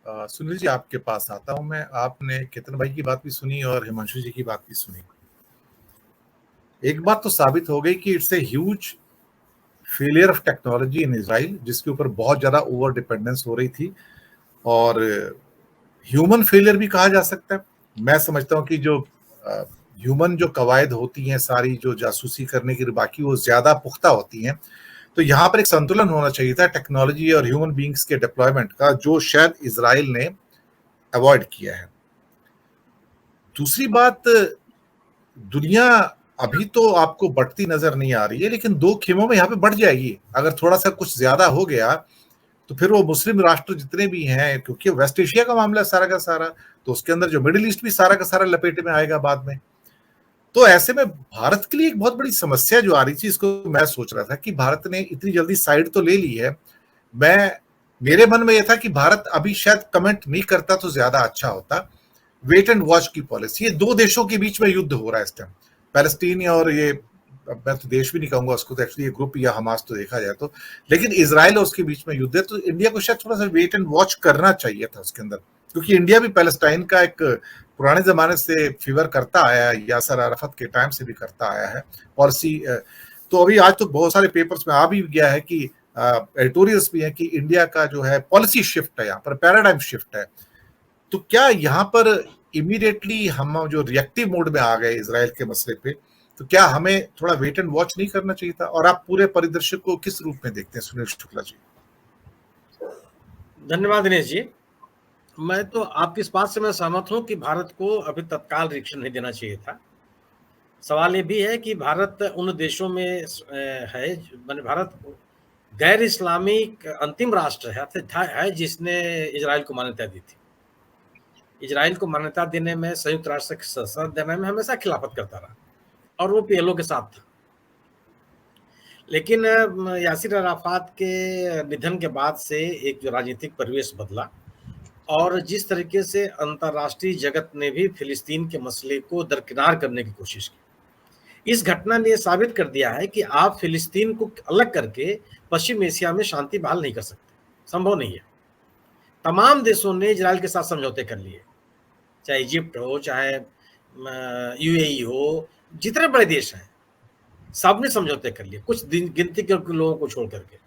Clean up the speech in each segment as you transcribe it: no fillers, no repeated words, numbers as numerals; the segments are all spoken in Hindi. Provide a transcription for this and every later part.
सुनील जी, आपके पास आता हूं मैं। आपने केतन भाई की बात भी सुनी और हिमांशु जी की बात भी सुनी। एक बात तो साबित हो गई कि it's a huge failure of technology in Israel, जिसके ऊपर बहुत ज्यादा ओवर डिपेंडेंस हो रही थी, और ह्यूमन फेलियर भी कहा जा सकता है। मैं समझता हूं कि जो ह्यूमन जो कवायद होती हैं सारी, जो जासूसी करने की, बाकी वो ज्यादा पुख्ता होती हैं। तो यहाँ पर एक संतुलन होना चाहिए था टेक्नोलॉजी और ह्यूमन बींग्स के डिप्लॉयमेंट का, जो शायद इजराइल ने अवॉइड किया है। दूसरी बात, दुनिया अभी तो आपको बढ़ती नजर नहीं आ रही है, लेकिन दो खेमों में यहाँ पे बढ़ जाएगी। अगर थोड़ा सा कुछ ज्यादा हो गया तो फिर वो मुस्लिम राष्ट्र जितने भी हैं, क्योंकि वेस्ट एशिया का मामला सारा का सारा, तो उसके अंदर जो मिडिल ईस्ट भी सारा का सारा लपेटे में आएगा बाद में। तो ऐसे में भारत के लिए एक बहुत बड़ी समस्या जो आ रही थी, इसको मैं सोच रहा था कि भारत ने इतनी जल्दी साइड तो ले ली है। मेरे मन में यह था कि भारत अभी शायद कमेंट नहीं करता तो ज्यादा अच्छा होता। वेट एंड वॉच की पॉलिसी, ये दो देशों के बीच में युद्ध हो रहा है इस टाइम, पैलेस्टीन और ये, अब मैं तो देश भी नहीं कहूंगा उसको, तो एक्चुअली ये ग्रुप या हमास तो देखा जाए तो, लेकिन इजराइल और उसके बीच में युद्ध है। तो इंडिया को शायद थोड़ा सा वेट एंड वॉच करना चाहिए था उसके अंदर, क्योंकि इंडिया भी पैलेस्टाइन का एक पुराने जमाने से फेवर करता आया है, यासर अराफत के टाइम से भी करता आया है पॉलिसी। तो अभी आज तो बहुत सारे पेपर्स में आ भी गया है कि एडिटोरियल्स भी है कि इंडिया का जो है पॉलिसी शिफ्ट है, यहाँ पर पैराडाइम शिफ्ट है। तो क्या यहाँ पर इमीडिएटली हम जो रिएक्टिव मोड में आ गए इजराइल के मसले पे, तो क्या हमें थोड़ा वेट एंड वॉच नहीं करना चाहिए था? और आप पूरे परिदृश्य को किस रूप में देखते हैं सुनील शुक्ला जी? धन्यवाद दिनेश जी। मैं तो आपकी इस बात से मैं सहमत हूं कि भारत को अभी तत्काल रिएक्शन नहीं देना चाहिए था। सवाल ये भी है कि भारत उन देशों में है, माने भारत गैर इस्लामिक अंतिम राष्ट्र है जिसने इजराइल को मान्यता दी थी। इजराइल को मान्यता देने में, संयुक्त राष्ट्र के सदस्य देने में हमेशा खिलाफत करता रहा, और वो पीएलओ के साथ था। लेकिन यासिर अराफात के निधन के बाद से एक जो राजनीतिक परिवेश बदला, और जिस तरीके से अंतर्राष्ट्रीय जगत ने भी फिलिस्तीन के मसले को दरकिनार करने की कोशिश की, इस घटना ने साबित कर दिया है कि आप फिलिस्तीन को अलग करके पश्चिम एशिया में शांति बहाल नहीं कर सकते, संभव नहीं है। तमाम देशों ने इजराइल के साथ समझौते कर लिए, चाहे इजिप्ट हो, चाहे यूएई हो, जितने बड़े देश हैं सबने समझौते कर लिए, कुछ गिनती के लोगों को छोड़ करके।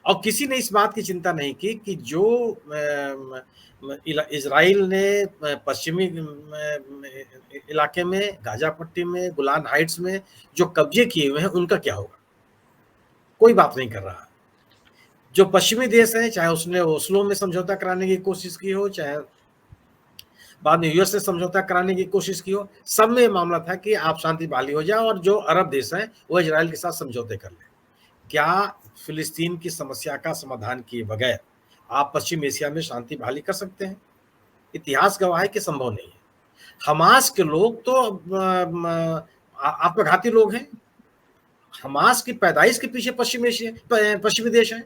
और किसी ने इस बात की चिंता नहीं की कि जो इजराइल ने पश्चिमी इलाके में, गाजा पट्टी में, गोलान हाइट्स में जो कब्जे किए हुए हैं उनका क्या होगा, कोई बात नहीं कर रहा। जो पश्चिमी देश हैं, चाहे उसने ओस्लो में समझौता कराने की कोशिश की हो, चाहे बाद में यूएस से समझौता कराने की कोशिश की हो, सब में मामला था कि आप शांति बहाली हो जाए और जो अरब देश हैं वो इजराइल के साथ समझौते कर लें। क्या फिलिस्तीन की समस्या का समाधान किए बगैर आप पश्चिम एशिया में शांति बहाली कर सकते हैं? इतिहास गवाह है कि संभव नहीं है। हमास के लोग तो आत्मघाती लोग हैं। हमास की पैदाइश के पीछे पश्चिमी देश है।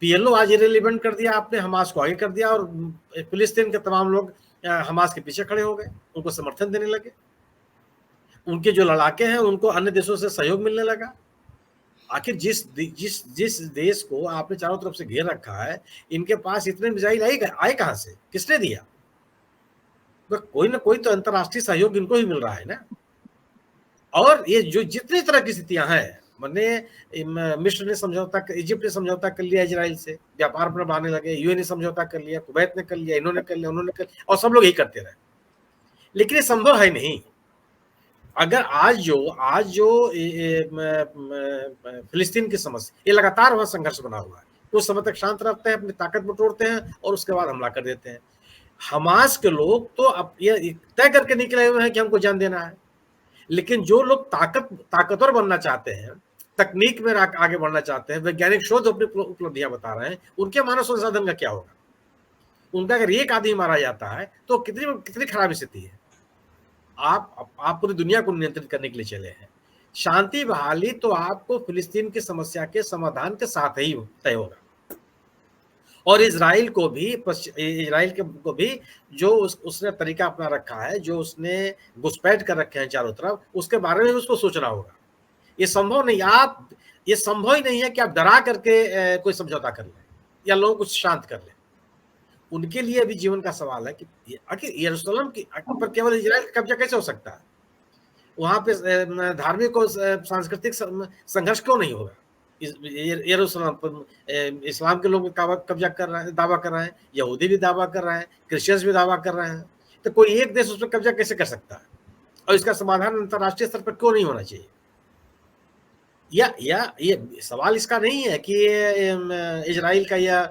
पीएलओ आज इरेलीवेंट कर दिया आपने, हमास को आगे कर दिया, और फिलिस्तीन के तमाम लोग हमास के पीछे खड़े हो गए, उनको समर्थन देने लगे। उनके जो लड़ाके हैं उनको अन्य देशों से सहयोग मिलने लगा। आखिर जिस देश को आपने चारों तरफ से घेर रखा है, इनके पास इतने मिसाइल आए कहां से, किसने दिया? तो कोई ना कोई तो अंतरराष्ट्रीय सहयोग इनको ही मिल रहा है ना। और ये जो जितनी तरह की स्थितियां हैं, मैंने मिस्र ने समझौता, इजिप्ट ने समझौता कर लिया इजराइल से, व्यापार पर बढ़ाने लगे, यूएई ने समझौता कर लिया, कुवैत ने कर लिया, इन्होंने कर लिया, उन्होंने कर लिया, और सब लोग यही करते रहे। लेकिन ये संभव है नहीं। अगर आज जो फिलिस्तीन की समस्या, ये लगातार वहां संघर्ष बना हुआ है, कुछ समय तक शांत रहते हैं, अपनी ताकत बटोरते हैं और उसके बाद हमला कर देते हैं। हमास के लोग तो अब ये तय करके निकले हुए हैं कि हमको जान देना है। लेकिन जो लोग ताकतवर बनना चाहते हैं, तकनीक में आगे बढ़ना चाहते हैं, वैज्ञानिक शोध अपनी उपलब्धियां बता रहे हैं, उनके मानव संसाधन का क्या होगा? उनका अगर एक आदमी मारा जाता है तो कितनी खराब स्थिति है। आप पूरी दुनिया को नियंत्रित करने के लिए चले हैं। शांति बहाली तो आपको फिलिस्तीन की समस्या के समाधान के साथ ही तय होगा। और इजराइल को भी जो उसने तरीका अपना रखा है, जो उसने घुसपैठ कर रखे हैं चारों तरफ, उसके बारे में उसको सोचना होगा। ये संभव ही नहीं है कि आप डरा करके कोई समझौता कर लें या लोगों को शांत कर लें। उनके लिए भी जीवन का सवाल है कि आखिर यरूशलेम की पर केवल इजराइल का कब्जा कैसे हो सकता है? वहां पे धार्मिक और सांस्कृतिक संघर्ष क्यों नहीं होगा? यरूशलेम पर इस्लाम के लोग कब्जा कर रहे हैं, दावा कर रहे हैं, यहूदी भी दावा कर रहे हैं, क्रिश्चियंस भी दावा कर रहे हैं, तो कोई एक देश उस पर कब्जा कैसे कर सकता है? और इसका समाधान अंतर्राष्ट्रीय स्तर पर क्यों नहीं होना चाहिए? या ये सवाल इसका नहीं है कि ये इजराइल का या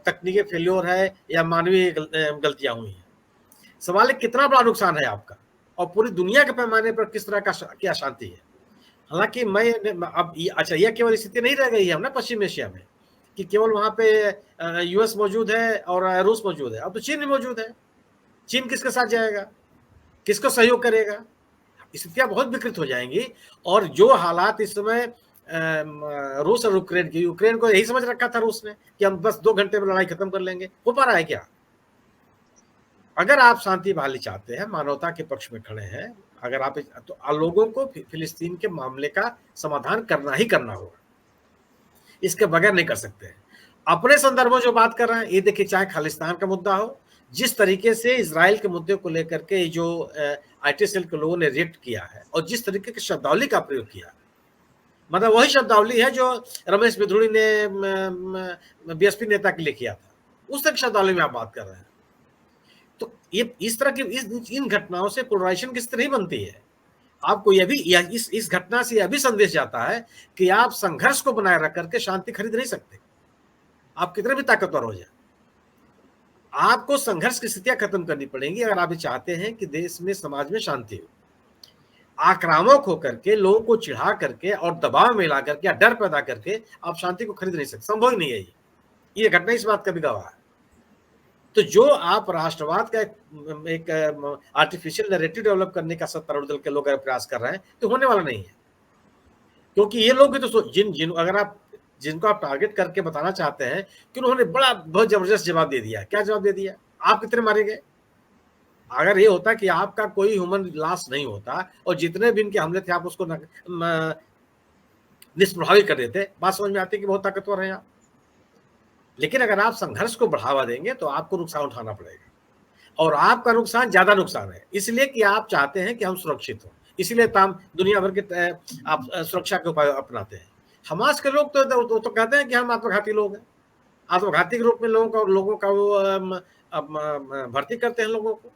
तकनीकी फेल्योर है या मानवीय गलतियां हुई हैं। सवाल है कितना बड़ा नुकसान है आपका और पूरी दुनिया के पैमाने पर किस तरह का क्या शांति है। हालांकि मैं अब अच्छा, यह केवल स्थिति नहीं रह गई है ना पश्चिम एशिया में कि केवल वहां पे यूएस मौजूद है और रूस मौजूद है, अब तो चीन भी मौजूद है। चीन किसके साथ जाएगा, किसको सहयोग करेगा? स्थितियां बहुत विकृत हो जाएंगी। और जो हालात इस समय रूस और यूक्रेन को यही समझ रखा था रूस ने कि हम बस 2 घंटे में लड़ाई खत्म कर लेंगे, हो पा रहा है क्या? अगर आप शांति बहाली चाहते हैं, मानवता के पक्ष में खड़े हैं, अगर आप तो लोगों को फिलिस्तीन के मामले का समाधान करना ही करना होगा, इसके बगैर नहीं कर सकते हैं। अपने संदर्भ में जो बात कर रहे हैं, ये देखिए, चाहे खालिस्तान का मुद्दा हो, जिस तरीके से इजराइल के मुद्दे को लेकर के जो आईटी सेल के लोगों ने रिएक्ट किया है और जिस तरीके की शब्दावली का प्रयोग किया, मतलब वही शब्दावली है जो रमेश बिधुड़ी ने बीएसपी नेता के लिए किया था, उस तरह की शब्दावली में आप बात कर रहे हैं। तो ये इस तरह की इन घटनाओं से पोलराइजेशन किस तरह बनती है? आपको यह भी इस घटना से यह भी संदेश जाता है कि आप संघर्ष को बनाए रख करके शांति खरीद नहीं सकते, आप कितने भी ताकतवर हो जाए। आपको संघर्ष की स्थितियां खत्म करनी पड़ेंगी अगर आप चाहते हैं कि देश में, समाज में शांति हो। आक्रामक होकर के, लोगों को चिढ़ा करके और दबाव में ला करके या डर पैदा करके आप शांति को खरीद नहीं सकते, संभव ही नहीं है। ये घटना इस बात का भी गवाह है। तो जो आप राष्ट्रवाद का एक आर्टिफिशियल नैरेटिव डेवलप करने का सत्तारूढ़ दल के लोग अगर प्रयास कर रहे हैं तो होने वाला नहीं है। क्योंकि ये लोग भी तो अगर आप जिनको आप टारगेट करके बताना चाहते हैं कि उन्होंने बहुत जबरदस्त जवाब दे दिया। क्या जवाब दे दिया? आप कितने मारे गए? अगर ये होता कि आपका कोई ह्यूमन लॉस नहीं होता और जितने भी इनके हमले थे आप उसको निष्प्रभावी कर देते, बात समझ में आती कि बहुत ताकतवर है आप। लेकिन अगर आप संघर्ष को बढ़ावा देंगे तो आपको नुकसान उठाना पड़ेगा, और आपका नुकसान ज्यादा नुकसान है, इसलिए कि आप चाहते हैं कि हम सुरक्षित हों, इसलिए दुनिया भर के आप सुरक्षा के उपाय अपनाते हैं। हमास के लोग तो कहते हैं कि हम आत्मघाती लोग हैं, आत्मघाती के रूप में लोगों का वो भर्ती करते हैं लोगों को,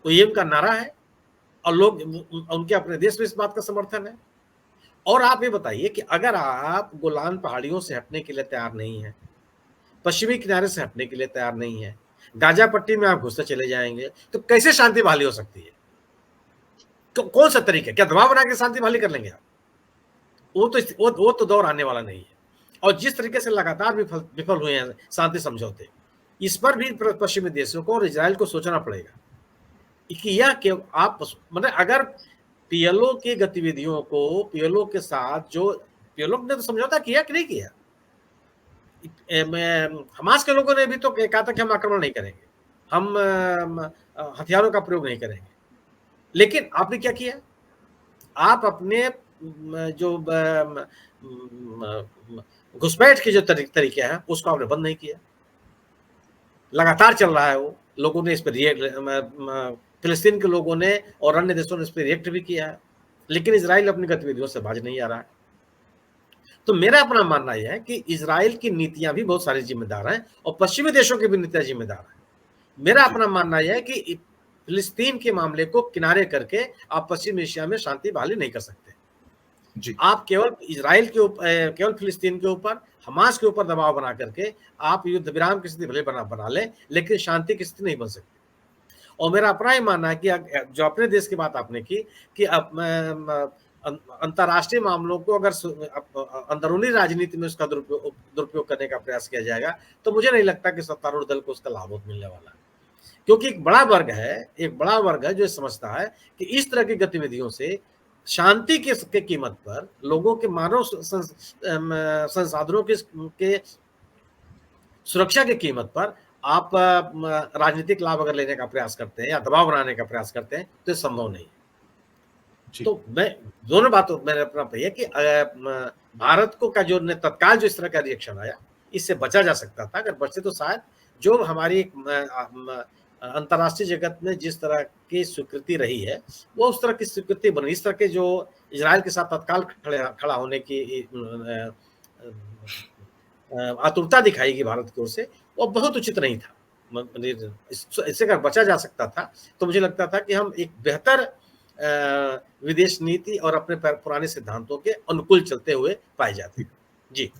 तो ये उनका नारा है और लोग उनके अपने देश में इस बात का समर्थन है। और आप ये बताइए कि अगर आप गोलान पहाड़ियों से हटने के लिए तैयार नहीं है, पश्चिमी किनारे से हटने के लिए तैयार नहीं है, गाजा पट्टी में आप घुसते चले जाएंगे, तो कैसे शांति बहाली हो सकती है? तो कौन सा तरीका? क्या दबाव बना के शांति बहाली कर लेंगे आप? वो तो दौर आने वाला नहीं है। और जिस तरीके से लगातार विफल हुए हैं शांति समझौते, इस पर भी पश्चिमी देशों को और इजराइल को सोचना पड़ेगा कि यह आप मतलब अगर पीएलओ की गतिविधियों को, पीएलओ के साथ जो पीएलओ ने तो समझौता किया कि नहीं किया? हमास के लोगों ने भी तो कहा था कि हम आक्रमण नहीं करेंगे, हम हथियारों का प्रयोग नहीं करेंगे। लेकिन आपने क्या किया? आप अपने जो घुसपैठ के जो तरीके हैं उसको आपने बंद नहीं किया, लगातार चल रहा है वो। लोगों ने इस पर फिलिस्तीन के लोगों ने और अन्य देशों ने इस पर रिएक्ट भी किया है, लेकिन इजराइल अपनी गतिविधियों से बाज नहीं आ रहा है। तो मेरा अपना मानना यह है कि इजराइल की नीतियां भी बहुत सारी जिम्मेदार हैं और पश्चिमी देशों की भी नीतियां जिम्मेदार हैं। मेरा अपना मानना यह है कि फिलिस्तीन के मामले को किनारे करके आप पश्चिम एशिया में शांति बहाली नहीं कर सकते जी। आप केवल इजराइल के ऊपर, केवल फिलिस्तीन के ऊपर, हमास के ऊपर दबाव बना करके आप युद्ध विराम की स्थिति भले बना ले, लेकिन शांति की स्थिति नहीं बन सकती। और मेरा अपना ही मानना है कि जो अपने देश की बात आपने की कि अंतर्राष्ट्रीय मामलों को अगर अंदरूनी राजनीति में उसका दुरुपयोग करने का प्रयास किया जाएगा तो मुझे नहीं लगता कि सत्तारूढ़ दल को उसका लाभ मिलने वाला है। क्योंकि एक बड़ा वर्ग है जो समझता है कि इस तरह की गतिविधियों से शांति के कीमत पर, लोगों के मानव संसाधनों के सुरक्षा की कीमत पर आप राजनीतिक लाभ अगर लेने का प्रयास करते हैं या दबाव बनाने का प्रयास करते हैं तो संभव नहीं है। तो मैं दोनों बातों मैंने अपना है कि भारत को का जो तत्काल जो इस तरह का रिएक्शन आया, इससे बचा जा सकता था। अगर बचते तो शायद जो हमारी अंतर्राष्ट्रीय जगत में जिस तरह की स्वीकृति रही है, वो उस तरह की स्वीकृति बनी। इस तरह के जो इजराइल के साथ तत्काल खड़ा होने की आतुरता दिखाई गई भारत की ओर से, वो बहुत उचित नहीं था। इससे अगर बचा जा सकता था तो मुझे लगता था कि हम एक बेहतर विदेश नीति और अपने पुराने सिद्धांतों के अनुकूल चलते हुए पाए जाते। जी।